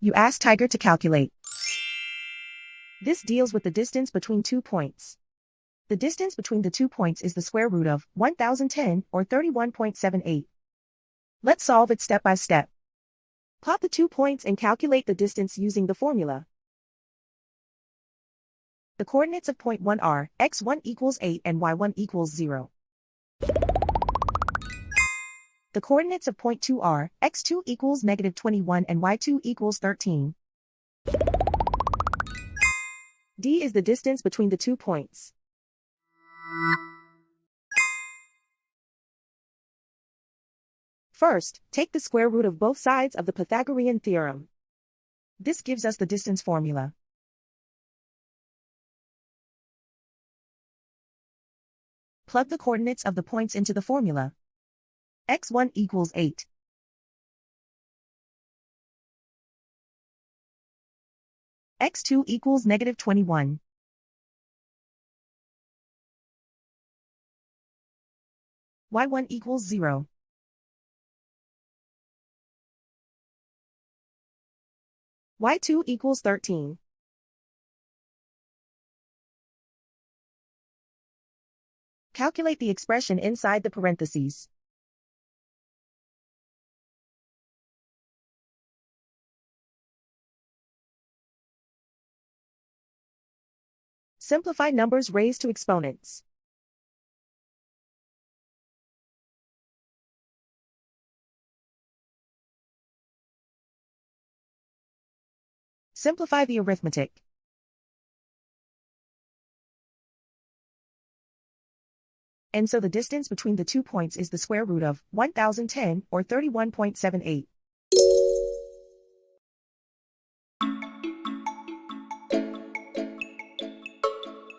You ask Tiger to calculate. This deals with the distance between 2 points. The distance between the 2 points is the square root of 1010 or 31.78. Let's solve it step by step. Plot the 2 points and calculate the distance using the formula. The coordinates of point 1 are x1 equals 8 and y1 equals 0. The coordinates of point 2 are x2 equals -21 and y2 equals 13. D is the distance between the 2 points. First, take the square root of both sides of the Pythagorean theorem. This gives us the distance formula. Plug the coordinates of the points into the formula. x1 equals 8. x2 equals -21. y1 equals 0. y2 equals 13. Calculate the expression inside the parentheses. Simplify numbers raised to exponents. Simplify the arithmetic. And so the distance between the 2 points is the square root of 1010 or 31.78.